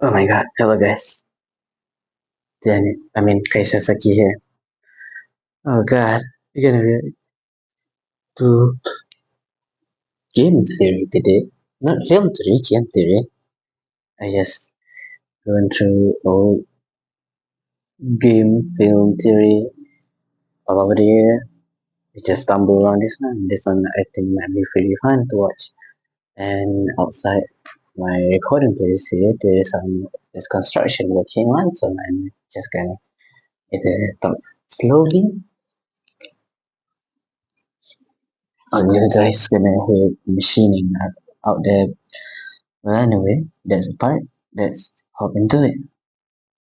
Oh my god, hello guys. Kaisasaki here. Oh god, we're gonna do game theory today. Not film theory, game theory. I just going through all game film theory all over the year. We just stumble on this one. This one I think might be pretty fun to watch. And outside my recording place here, there's construction working on, so I'm just gonna talk slowly. You guys gonna hear machining out there. Well, anyway, that's the part. Let's hop into it.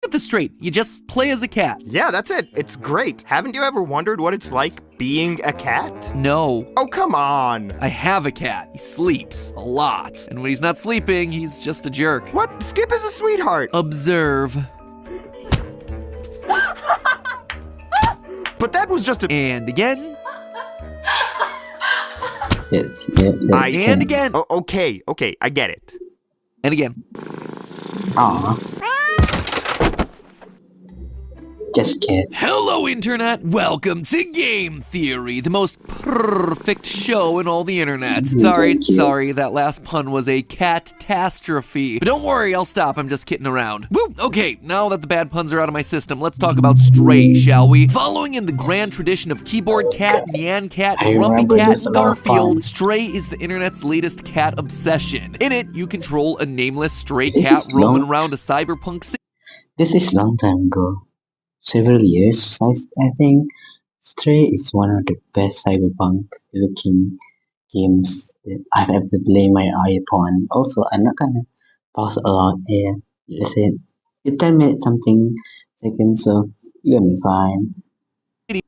Get this straight, you just play as a cat. Yeah, that's it. It's great. Haven't you ever wondered what it's like being a cat? No. Oh, come on. I have a cat. He sleeps a lot. And when he's not sleeping, he's just a jerk. What? Skip is a sweetheart. Observe. But that was just a... And again. That's And again. Oh, okay, I get it. And again. Aww. Just kid. Hello, Internet! Welcome to Game Theory, the most perfect show in all the internet. Sorry, that last pun was a catastrophe. But don't worry, I'll stop, I'm just kidding around. Woo! Okay, now that the bad puns are out of my system, let's talk about Stray, shall we? Following in the grand tradition of Keyboard Cat, Nyan Cat, Grumpy Cat, and Garfield, Stray is the internet's latest cat obsession. In it, you control a nameless stray cat roaming around a cyberpunk city. This is long time ago. Several years, I think. Stray is one of the best cyberpunk looking games that I've ever laid my eye upon. Also, I'm not gonna pause a lot here. Let's say 10 minutes something seconds, so you're gonna be fine.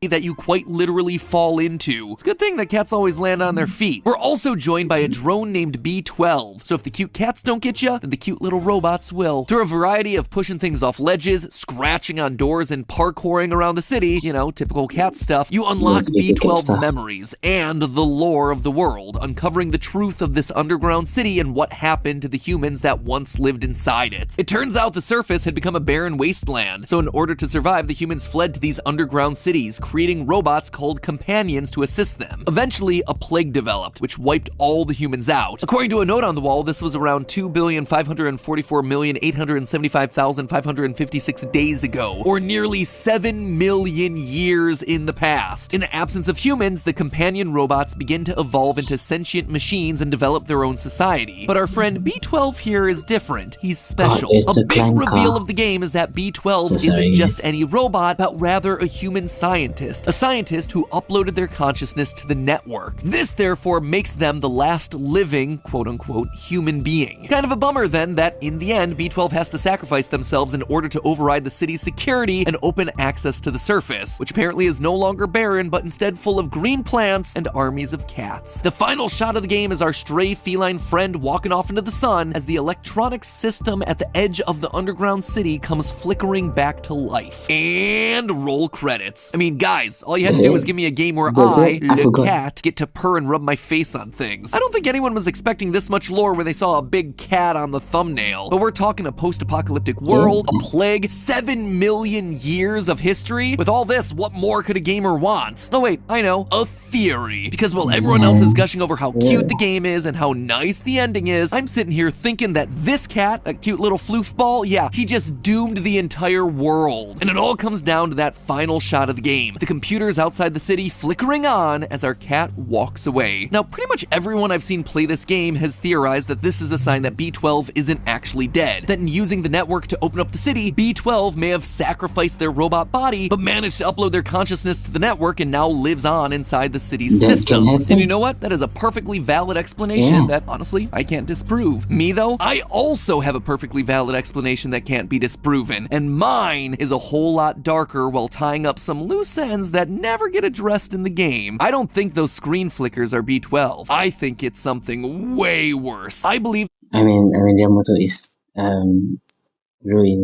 That you quite literally fall into. It's a good thing that cats always land on their feet. We're also joined by a drone named B12, so if the cute cats don't get you, then the cute little robots will. Through a variety of pushing things off ledges, scratching on doors, and parkouring around the city, you know, typical cat stuff, you unlock B12's memories and the lore of the world, uncovering the truth of this underground city and what happened to the humans that once lived inside it. It turns out the surface had become a barren wasteland, so in order to survive, the humans fled to these underground cities, creating robots called companions to assist them. Eventually, a plague developed, which wiped all the humans out. According to a note on the wall, this was around 2,544,875,556 days ago, or nearly 7 million years in the past. In the absence of humans, the companion robots begin to evolve into sentient machines and develop their own society. But our friend B12 here is different. He's special. A big reveal of the game is that B12 isn't just any robot, but rather a human scientist. A scientist who uploaded their consciousness to the network. This, therefore, makes them the last living, quote-unquote, human being. Kind of a bummer, then, that in the end, B12 has to sacrifice themselves in order to override the city's security and open access to the surface, which apparently is no longer barren, but instead full of green plants and armies of cats. The final shot of the game is our stray feline friend walking off into the sun as the electronic system at the edge of the underground city comes flickering back to life. And roll credits. I mean, guys, all you had to do was give me a game where the cat, get to purr and rub my face on things. I don't think anyone was expecting this much lore when they saw a big cat on the thumbnail. But we're talking a post-apocalyptic world, a plague, 7 million years of history. With all this, what more could a gamer want? Oh wait, I know, a theory. Because while everyone else is gushing over how cute the game is and how nice the ending is, I'm sitting here thinking that this cat, a cute little floofball, yeah, he just doomed the entire world. And it all comes down to that final shot of the game. The computers outside the city flickering on as our cat walks away. Now, pretty much everyone I've seen play this game has theorized that this is a sign that B12 isn't actually dead. That in using the network to open up the city, B12 may have sacrificed their robot body, but managed to upload their consciousness to the network and now lives on inside the city's systems. And you know what? That is a perfectly valid explanation that, honestly, I can't disprove. Me, though, I also have a perfectly valid explanation that can't be disproven, and mine is a whole lot darker while tying up some loose ends that never get addressed in the game. I don't think those screen flickers are B12. I think it's something way worse. I believe their motto is ruin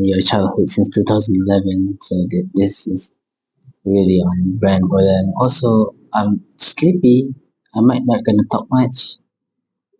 your childhood since 2011, so this is really on brand for them. Also, I'm sleepy. I might not gonna talk much.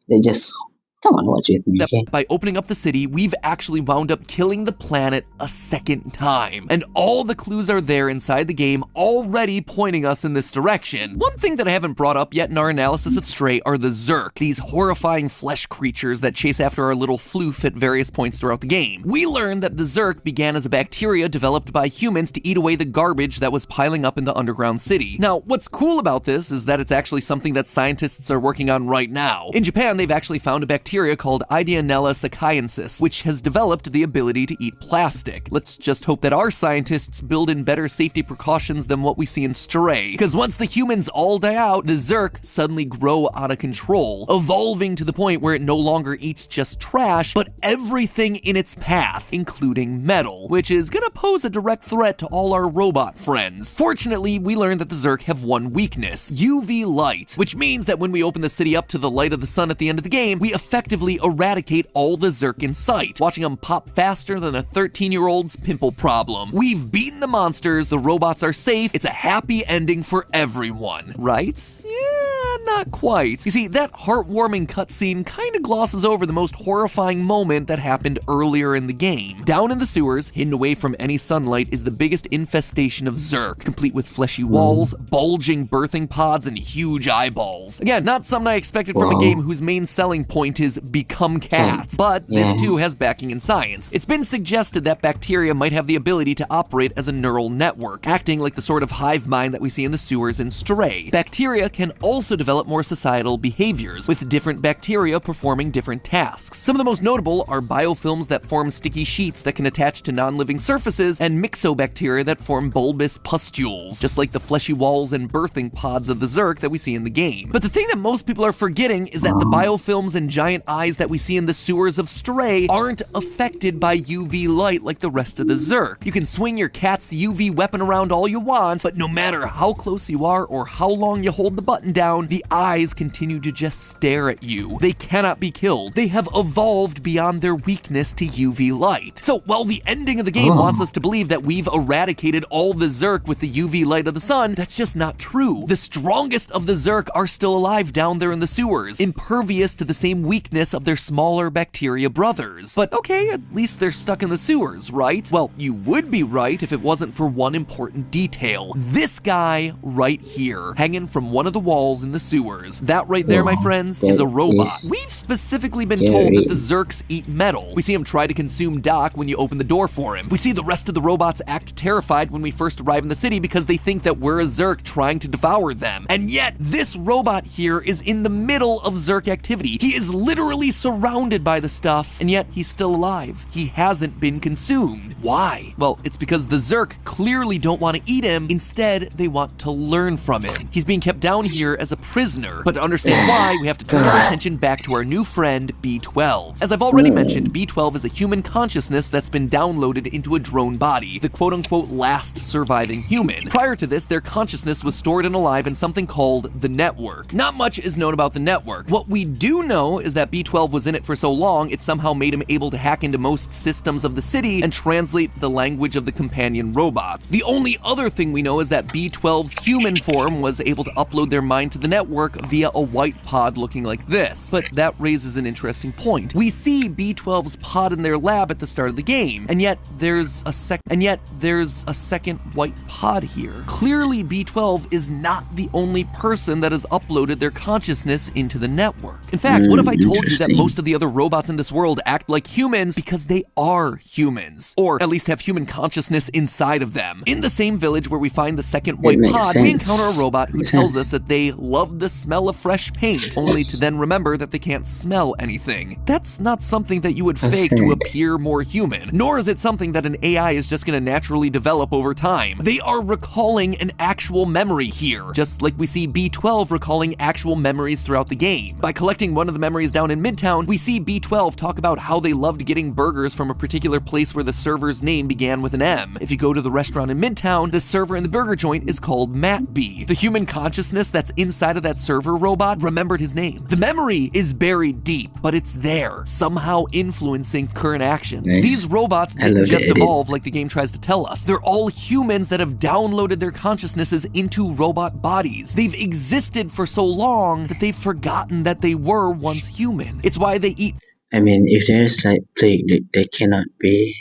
Let's just Come on, watch it, that BK. by opening up the city, we've actually wound up killing the planet a second time. And all the clues are there inside the game, already pointing us in this direction. One thing that I haven't brought up yet in our analysis of Stray are the Zerk, these horrifying flesh creatures that chase after our little floof at various points throughout the game. We learned that the Zerk began as a bacteria developed by humans to eat away the garbage that was piling up in the underground city. Now, what's cool about this is that it's actually something that scientists are working on right now. In Japan, they've actually found a bacteria called Ideonella sakaiensis, which has developed the ability to eat plastic. Let's just hope that our scientists build in better safety precautions than what we see in Stray, because once the humans all die out, the Zerk suddenly grow out of control, evolving to the point where it no longer eats just trash, but everything in its path, including metal, which is gonna pose a direct threat to all our robot friends. Fortunately, we learned that the Zerk have one weakness: UV light, which means that when we open the city up to the light of the sun at the end of the game, we effectively eradicate all the Zerk in sight, watching them pop faster than a 13-year-old's pimple problem. We've beaten the monsters, the robots are safe, it's a happy ending for everyone, right? Yeah, not quite. You see, that heartwarming cutscene kinda glosses over the most horrifying moment that happened earlier in the game. Down in the sewers, hidden away from any sunlight, is the biggest infestation of Zerk, complete with fleshy walls, bulging birthing pods, and huge eyeballs. Again, not something I expected from a game whose main selling point is become cats, but this too has backing in science. It's been suggested that bacteria might have the ability to operate as a neural network, acting like the sort of hive mind that we see in the sewers in Stray. Bacteria can also develop more societal behaviors, with different bacteria performing different tasks. Some of the most notable are biofilms that form sticky sheets that can attach to non-living surfaces, and myxobacteria that form bulbous pustules, just like the fleshy walls and birthing pods of the Zerk that we see in the game. But the thing that most people are forgetting is that the biofilms and giant eyes that we see in the sewers of Stray aren't affected by UV light like the rest of the Zerk. You can swing your cat's UV weapon around all you want, but no matter how close you are or how long you hold the button down, the eyes continue to just stare at you. They cannot be killed. They have evolved beyond their weakness to UV light. So while the ending of the game wants us to believe that we've eradicated all the Zerk with the UV light of the sun, that's just not true. The strongest of the Zerk are still alive down there in the sewers, impervious to the same weakness of their smaller bacteria brothers. But okay, at least they're stuck in the sewers, right? Well, you would be right if it wasn't for one important detail. This guy right here, hanging from one of the walls in the sewers. That right there, my friends, is a robot. We've specifically been told that the Zerks eat metal. We see him try to consume Doc when you open the door for him. We see the rest of the robots act terrified when we first arrive in the city because they think that we're a Zerk trying to devour them. And yet, this robot here is in the middle of Zerk activity. He is literally surrounded by the stuff, and yet he's still alive. He hasn't been consumed. Why? Well, it's because the Zerk clearly don't want to eat him. Instead, they want to learn from him. He's being kept down here as a prisoner, but to understand why, we have to turn our attention back to our new friend, B12. As I've already mentioned, B12 is a human consciousness that's been downloaded into a drone body, the quote-unquote last surviving human. Prior to this, their consciousness was stored and alive in something called the network. Not much is known about the network. What we do know is that B12 was in it for so long, it somehow made him able to hack into most systems of the city and translate the language of the companion robots. The only other thing we know is that B12's human form was able to upload their mind to the network via a white pod looking like this. But that raises an interesting point. We see B12's pod in their lab at the start of the game, and yet there's a second white pod here. Clearly, B12 is not the only person that has uploaded their consciousness into the network. In fact, what if I told you that most of the other robots in this world act like humans because they are humans, or at least have human consciousness inside of them? In the same village where we find the second white pod, we encounter a robot who tells us that they love the smell of fresh paint, only to then remember that they can't smell anything. That's not something that you would fake to appear more human, nor is it something that an AI is just going to naturally develop over time. They are recalling an actual memory here, just like we see B12 recalling actual memories throughout the game. By collecting one of the memories down in Midtown, we see B12 talk about how they loved getting burgers from a particular place where the server's name began with an M. If you go to the restaurant in Midtown, the server in the burger joint is called Matt B. The human consciousness that's inside of that server robot remembered his name. The memory is buried deep, but it's there, somehow influencing current actions. Nice. These robots I didn't love the just edit. evolve like the game tries to tell us. They're all humans that have downloaded their consciousnesses into robot bodies. They've existed for so long that they've forgotten that they were once human. It's why they eat I mean, if there's like plague that cannot be,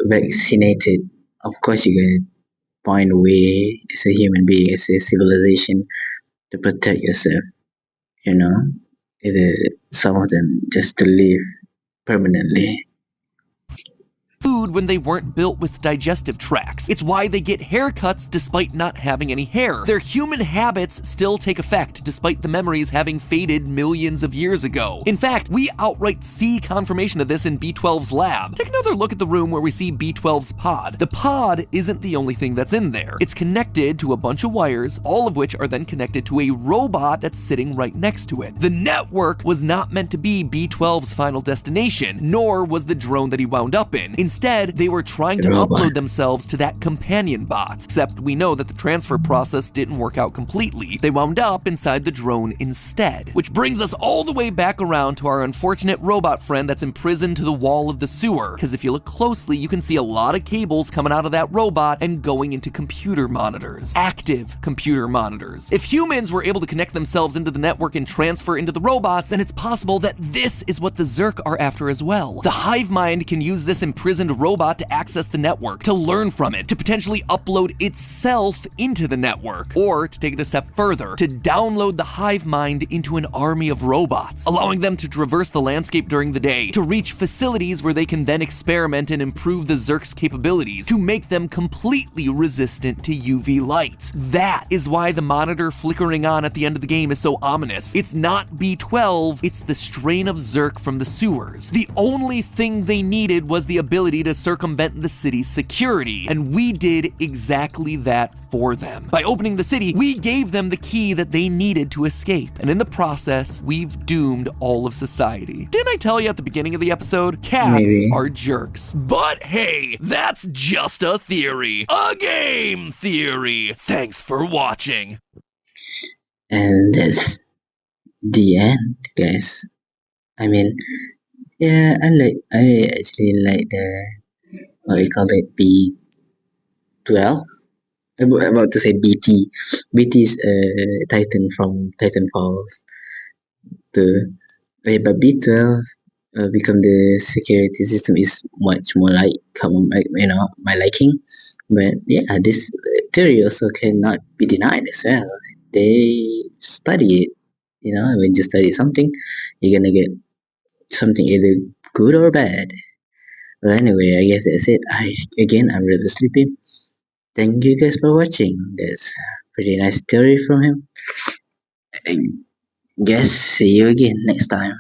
vaccinated, of course you're gonna find a way as a human being, as a civilization, to protect yourself. Either some of them just to live permanently. food when they weren't built with digestive tracts. It's why they get haircuts despite not having any hair. Their human habits still take effect despite the memories having faded millions of years ago. In fact, we outright see confirmation of this in B12's lab. Take another look at the room where we see B12's pod. The pod isn't the only thing that's in there. It's connected to a bunch of wires, all of which are then connected to a robot that's sitting right next to it. The network was not meant to be B12's final destination, nor was the drone that he wound up in. Instead, they were trying to Robot. upload themselves to that companion bot, except we know that the transfer process didn't work out completely. They wound up inside the drone instead. Which brings us all the way back around to our unfortunate robot friend that's imprisoned to the wall of the sewer, because if you look closely, you can see a lot of cables coming out of that robot and going into computer monitors. Active computer monitors. If humans were able to connect themselves into the network and transfer into the robots, then it's possible that this is what the Zerk are after as well. The hive mind can use this imprisoned robot to access the network, to learn from it, to potentially upload itself into the network, or to take it a step further, to download the hive mind into an army of robots, allowing them to traverse the landscape during the day, to reach facilities where they can then experiment and improve the Zerk's capabilities, to make them completely resistant to UV light. That is why the monitor flickering on at the end of the game is so ominous. It's not B12, it's the strain of Zerk from the sewers. The only thing they needed was the ability to circumvent the city's security, and we did exactly that for them. By opening the city, we gave them the key that they needed to escape, and in the process, we've doomed all of society. Didn't I tell you at the beginning of the episode? Cats Maybe. are jerks. But hey, that's just a theory. A game theory. Thanks for watching. And that's the end, guys. I mean, yeah, I actually like the, what we call it, B12. I'm about to say BT. BT is Titan from Titanfall 2. But B12 become the security system is much more my liking. But yeah, this theory also cannot be denied as well. They study it. When you study something, you're gonna get something either good or bad. But anyway, I guess that's it. I'm really sleepy. Thank you guys for watching. That's pretty nice theory from him. I guess see you again next time.